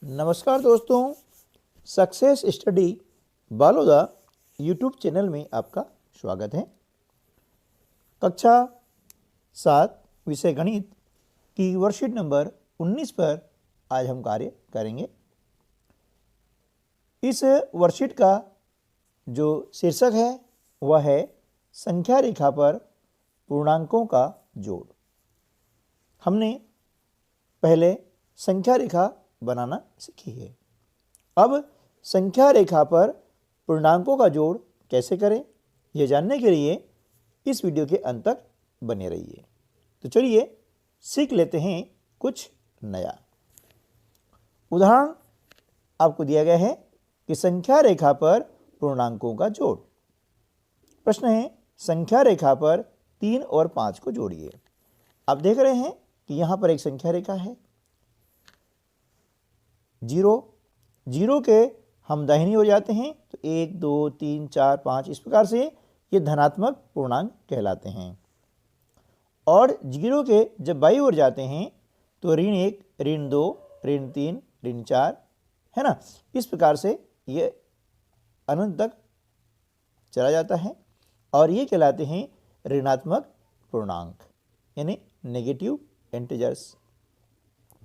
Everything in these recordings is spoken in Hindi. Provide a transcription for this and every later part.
नमस्कार दोस्तों, success study Baloda YouTube channel में आपका स्वागत है। कक्षा 7 विषय गणित की वर्कशीट नंबर 19 पर आज हम कार्य करेंगे। इस वर्कशीट का जो शीर्षक है वह है संख्या रेखा पर पूर्णांकों का जोड़। हमने पहले संख्या रेखा बनाना सीखी है। अब संख्या रेखा पर पूर्णांकों का जोड़ कैसे करें, यह जानने के लिए इस वीडियो के अंत तक बने रहिए। तो चलिए सीख लेते हैं कुछ नया। उदाहरण आपको दिया गया है कि संख्या रेखा पर पूर्णांकों का जोड़। प्रश्न है संख्या रेखा पर 3 और 5 को जोड़िए। आप देख रहे हैं कि यहाँ पर एक संख्या रेखा है 0 के हम दाहिनी ओर जाते हैं तो 1 2 3 4 5 इस प्रकार से ये धनात्मक पूर्णांक कहलाते हैं। और 0 के जब बाईं ओर जाते हैं तो ऋण 1 ऋण 2 ऋण 3 ऋण 4 है ना, इस प्रकार से ये अनंत तक चला जाता है और ये कहलाते हैं ऋणात्मक पूर्णांक यानी नेगेटिव इंटीजर्स।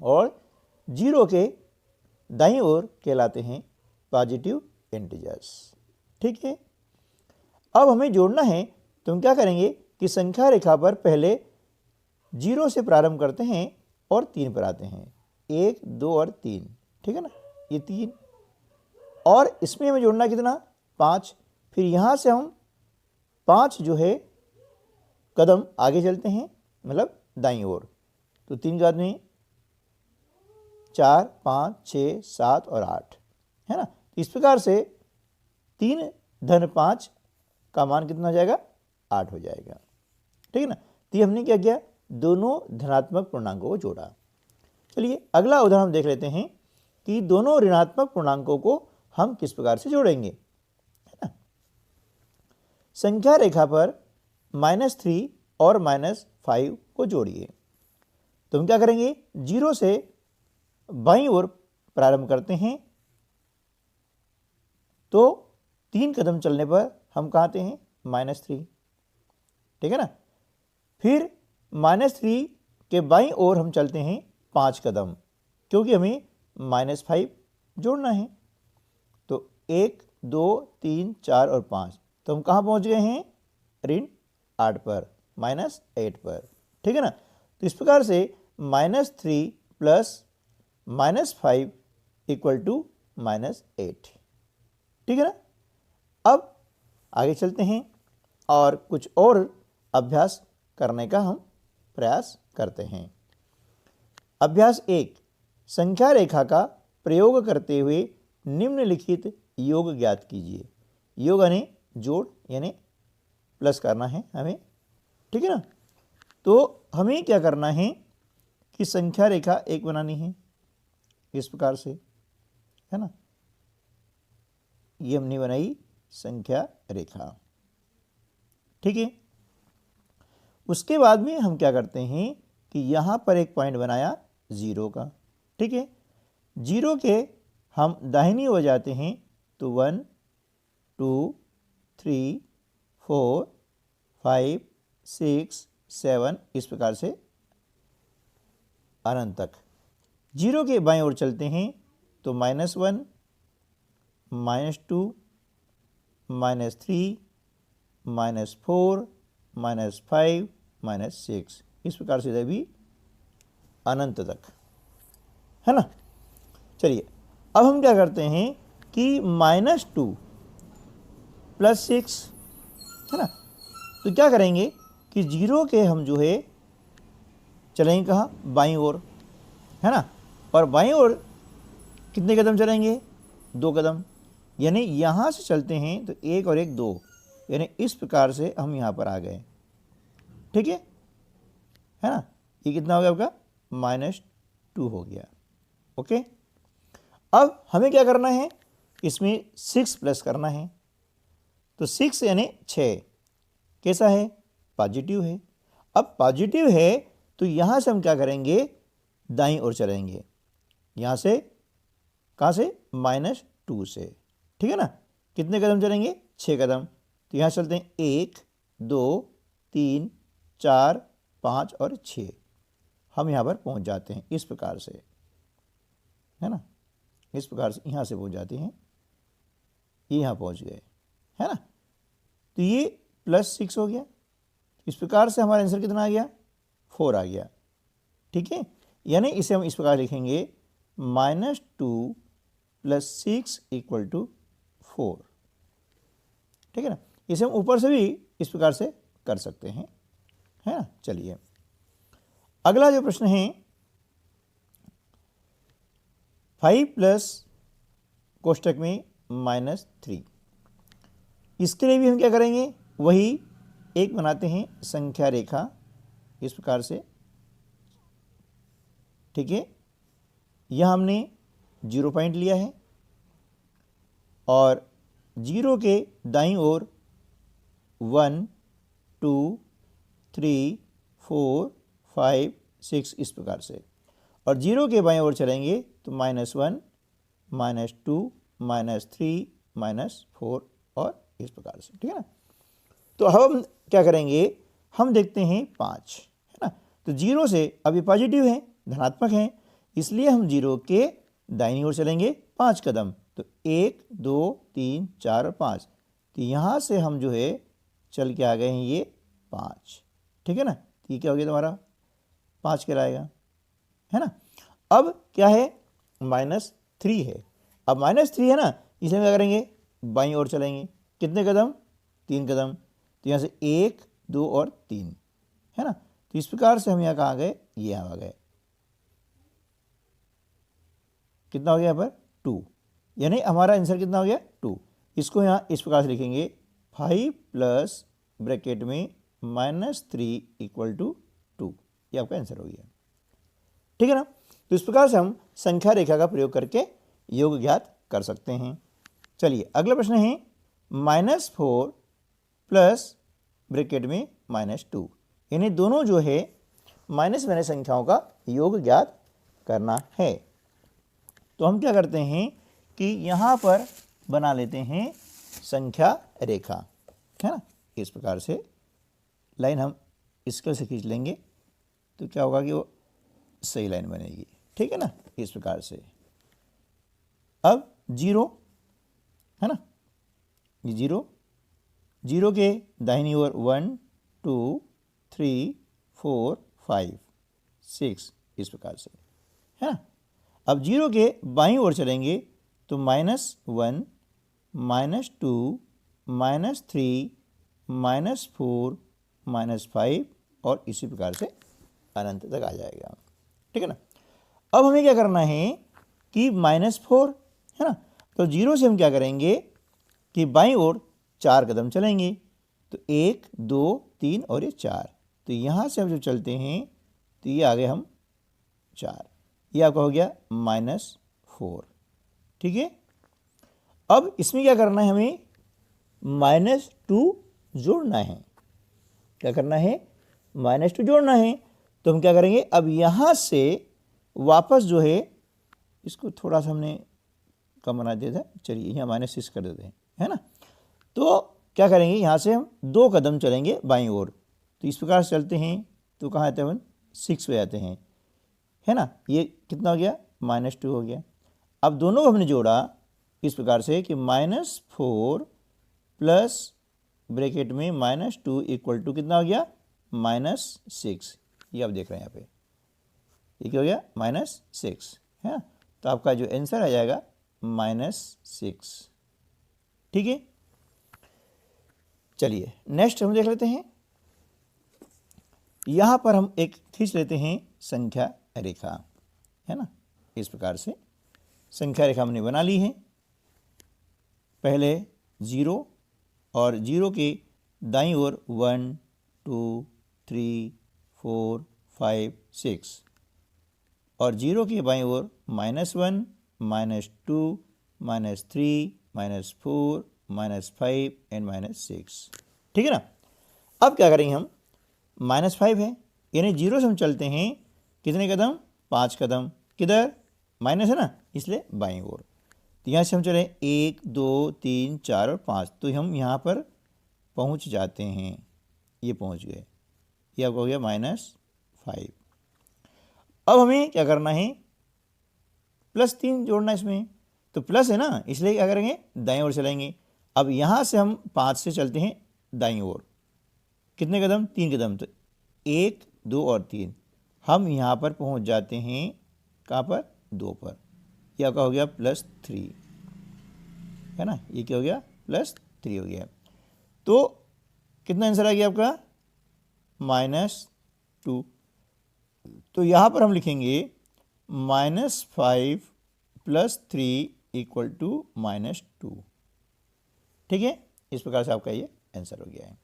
और 0 के दाईं ओर कहलाते हैं पॉजिटिव इंटीजर्स। ठीक है, अब हमें जोड़ना है तो हम क्या करेंगे कि संख्या रेखा पर पहले 0 से प्रारंभ करते हैं और 3 पर आते हैं। 1 2 और 3, ठीक है ना, ये 3 और इसमें हमें जोड़ना कितना 5। फिर यहाँ से हम 5 जो है कदम आगे चलते हैं, मतलब दाईं ओर, तो 3 के बाद में 4 5 6 7 और 8 है ना। इस प्रकार से 3 धन 5 का मान कितना हो जाएगा 8 हो जाएगा, ठीक है ना। तो ये हमने क्या किया, दोनों धनात्मक पूर्णांकों को जोड़ा। चलिए अगला उदाहरण हम देख लेते हैं कि दोनों ऋणात्मक पूर्णांकों को हम किस प्रकार से जोड़ेंगे, है ना। संख्या रेखा पर -3 और -5 को जोड़िए। तो हम क्या करेंगे, 0 से बाईं ओर प्रारंभ करते हैं तो 3 कदम चलने पर हम कहाँ आते हैं -3, ठीक है ना। फिर -3 के बाईं ओर हम चलते हैं 5 कदम, क्योंकि हमें -5 जोड़ना है। तो 1 2 3 4 और 5, तो हम कहाँ पहुँच गए हैं ऋण 8 पर, -8 पर, ठीक है ना। तो इस प्रकार से -3 प्लस -5 इक्वल टू -8, ठीक है ना। अब आगे चलते हैं और कुछ और अभ्यास करने का हम प्रयास करते हैं। अभ्यास 1, संख्या रेखा का प्रयोग करते हुए निम्नलिखित योग ज्ञात कीजिए। योग यानी जोड़ यानी प्लस करना है हमें, ठीक है ना। तो हमें क्या करना है कि संख्या रेखा एक बनानी है इस प्रकार से, है ना। ये हमने बनाई संख्या रेखा, ठीक है। उसके बाद में हम क्या करते हैं कि यहाँ पर एक पॉइंट बनाया 0 का, ठीक है। 0 के हम दाहिनी ओर जाते हैं तो 1 2 3 4 5 6 7 इस प्रकार से अनंत तक। 0 के बाईं ओर चलते हैं तो -1 -2 -3 -4 -5 -6 इस प्रकार से भी अनंत तक, है ना। चलिए अब हम क्या करते हैं कि -2 + 6, है ना। तो क्या करेंगे कि 0 के हम जो है चलेंगे कहाँ बाईं ओर, है ना। और बाईं ओर कितने कदम चलेंगे 2 कदम, यानी यहाँ से चलते हैं तो 1 और 1 2, यानी इस प्रकार से हम यहाँ पर आ गए, ठीक है ना। ये कितना हो गया आपका -2 हो गया, ओके। अब हमें क्या करना है, इसमें 6 प्लस करना है। तो 6 यानी 6 कैसा है, पॉजिटिव है। अब पॉजिटिव है तो यहाँ से हम क्या करेंगे दाईं ओर चलेंगे, यहाँ से कहाँ से, -2 से, ठीक है ना। कितने कदम चलेंगे, 6 कदम। तो यहाँ चलते हैं 1 2 3 4 5 और 6, हम यहाँ पर पहुँच जाते हैं इस प्रकार से, है ना। इस प्रकार से यहाँ से पहुँच जाते हैं, ये यहाँ पहुँच गए, है ना। तो ये +6 हो गया। इस प्रकार से हमारा आंसर कितना आ गया, 4 आ गया, ठीक है। यानी इसे हम इस प्रकार लिखेंगे -2 + 6 = 4, ठीक है ना। इसे हम ऊपर से भी इस प्रकार से कर सकते हैं, है ना। चलिए अगला जो प्रश्न है, 5 प्लस कोष्टक में -3, इसके लिए भी हम क्या करेंगे, वही एक बनाते हैं संख्या रेखा इस प्रकार से, ठीक है। यह हमने 0 पॉइंट लिया है और 0 के दाईं ओर 1 2 3 4 5 6 इस प्रकार से, और 0 के बाईं ओर चलेंगे तो -1 -2 -3 -4 और इस प्रकार से, ठीक है ना। तो हम क्या करेंगे, हम देखते हैं 5, है ना। तो 0 से, अब ये पॉजिटिव है, धनात्मक है, इसलिए हम 0 के दाहिनी ओर चलेंगे 5 कदम। तो 1 2 3 4 और 5, तो यहाँ से हम जो है चल के आ गए हैं ये 5, ठीक है ना। तो ये क्या हो गया तुम्हारा 5 कहलाएगा, है ना। अब क्या है, -3 है। अब -3 है ना, इसलिए क्या करेंगे, बाईं ओर चलेंगे, कितने कदम, 3 कदम। तो यहाँ से 1 2 और 3, है ना। तो इस प्रकार से हम यहाँ कहाँ गए, ये यहाँ आ गए, कितना हो गया यहाँ पर 2, यानी हमारा आंसर कितना हो गया 2। इसको यहाँ इस प्रकार से लिखेंगे 5 प्लस ब्रैकेट में -3 = 2, ये आपका आंसर हो गया, ठीक है ना। तो इस प्रकार से हम संख्या रेखा का प्रयोग करके योग ज्ञात कर सकते हैं। चलिए अगला प्रश्न है, -4 प्लस ब्रैकेट में -2, यानी दोनों जो है माइनस वाली संख्याओं का योग ज्ञात करना है। तो हम क्या करते हैं कि यहाँ पर बना लेते हैं संख्या रेखा, है ना। इस प्रकार से लाइन हम इसके से खींच लेंगे तो क्या होगा कि वो सही लाइन बनेगी, ठीक है ना। इस प्रकार से अब 0, है ना, ये 0 के दाहिनी ओर 1 2 3 4 5 6 इस प्रकार से, है ना। अब 0 के बाईं ओर चलेंगे तो -1 -2 -3 -4 -5 और इसी प्रकार से अनंत तक आ जाएगा, ठीक है ना। अब हमें क्या करना है कि -4, है ना, तो 0 से हम क्या करेंगे कि बाईं ओर 4 कदम चलेंगे, तो 1 2 3 और ये 4, तो यहाँ से हम जो चलते हैं तो ये आगे हम 4, ये आपका हो गया -4, ठीक है। अब इसमें क्या करना है, हमें -2 जोड़ना है। क्या करना है, -2 जोड़ना है। तो हम क्या करेंगे, अब यहाँ से वापस जो है इसको थोड़ा सा हमने कम बना दिया था, चलिए यहाँ -6 कर देते हैं, है ना। तो क्या करेंगे, यहाँ से हम 2 कदम चलेंगे बाईं ओर, तो इस प्रकार से चलते हैं तो कहाँ आते हैं, 6 पे आते हैं, है ना। ये कितना हो गया, -2 हो गया। अब दोनों को हमने जोड़ा इस प्रकार से कि -4 प्लस ब्रैकेट में -2 = कितना हो गया, -6, ये आप देख रहे हैं यहाँ पे, ये क्या हो गया, -6, है ना। तो आपका जो आंसर आ जाएगा -6, ठीक है। चलिए नेक्स्ट हम देख लेते हैं। यहाँ पर हम एक खींच लेते हैं संख्या रेखा, है ना। इस प्रकार से संख्या रेखा हमने बना ली है। पहले 0 और 0 के दाईं ओर 1 2 3 4 5 6 और 0 के बाईं ओर -1 -2 -3 -4 -5 एंड -6, ठीक है ना। अब क्या करेंगे हम, -5 है यानी 0 से हम चलते हैं कितने कदम, 5 कदम, किधर, माइनस है ना, इसलिए बाईं ओर, तो यहाँ से हम चले 1 2 3 4 और 5, तो हम यहाँ पर पहुँच जाते हैं, ये पहुँच गए, ये आपका हो गया -5। अब हमें क्या करना है, +3 जोड़ना इसमें, तो प्लस है ना, इसलिए क्या करेंगे, दाईं ओर चलेंगे। अब यहाँ से हम 5 से चलते हैं दाईं ओर, कितने कदम, 3 कदम, तो 1 2 और 3, हम यहाँ पर पहुँच जाते हैं, कहाँ पर, 2 पर, यह आपका हो गया +3, है ना, ये क्या हो गया, +3 हो गया। तो कितना आंसर आ गया आपका, -2। तो यहाँ पर हम लिखेंगे -5 + 3 = -2। ठीक है, इस प्रकार से आपका ये आंसर हो गया है।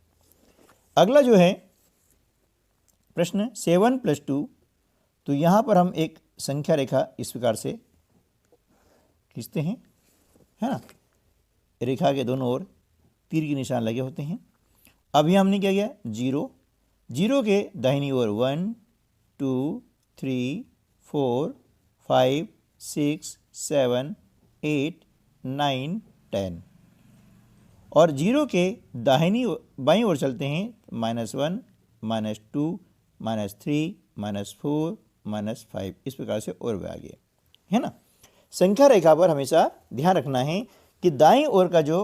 अगला जो है प्रश्न 7 + 2, तो यहाँ पर हम एक संख्या रेखा इस प्रकार से खींचते हैं, है ना, रेखा के दोनों ओर तीर के निशान लगे होते हैं। अब यहाँ हमने क्या किया, 0 के दाहिनी ओर 1 2 3 4 5 6 7 8 9 10, और 0 के दाहिनी बाईं ओर चलते हैं, -1 -2 -3 -4 -5, इस प्रकार से और भी आगे, है ना। संख्या रेखा पर हमेशा ध्यान रखना है कि दाईं ओर का जो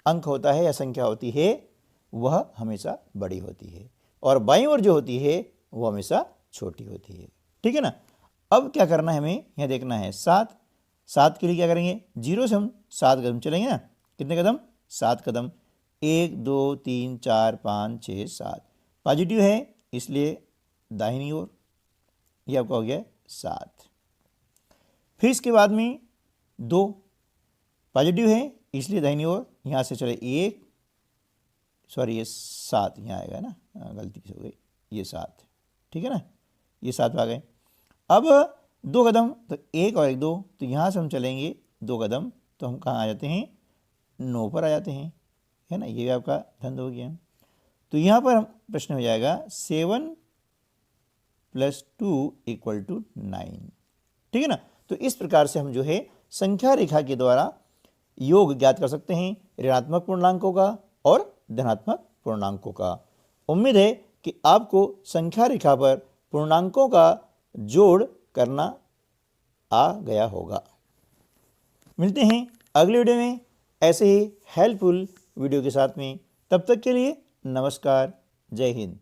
अंक होता है या संख्या होती है वह हमेशा बड़ी होती है, और बाईं ओर जो होती है वह हमेशा छोटी होती है। ठीक है ना। अब क्या करना है, हमें यहाँ देखना है 7 के लिए क्या करेंगे, 0 से हम 7 कदम चलेंगे ना, कितने कदम, 7 कदम, 1 2 3 4 5 6 7, पॉजिटिव है इसलिए दाहिनी ओर, ये आपका हो गया 7। फिर इसके बाद में 2 पॉजिटिव है इसलिए दाहिनी ओर, यहाँ से चले 1, सॉरी ये 7 यहाँ आएगा ना, गलती से हो गई, ये 7, ठीक है ना, ये 7 आ गए। अब 2 कदम, तो 1 और 1 2, तो यहाँ से हम चलेंगे 2 कदम, तो हम कहाँ आ जाते हैं, 9 पर आ जाते हैं, है ना, ये भी आपका धंध हो गया। तो यहाँ पर हम प्रश्न हो जाएगा 7 + 2 = 9। ठीक है ना। तो इस प्रकार से हम जो है संख्या रेखा के द्वारा योग ज्ञात कर सकते हैं ऋणात्मक पूर्णांकों का और धनात्मक पूर्णांकों का। उम्मीद है कि आपको संख्या रेखा पर पूर्णांकों का जोड़ करना आ गया होगा। मिलते हैं अगले वीडियो में ऐसे ही हेल्पफुल वीडियो के साथ में, तब तक के लिए नमस्कार, जय हिंद।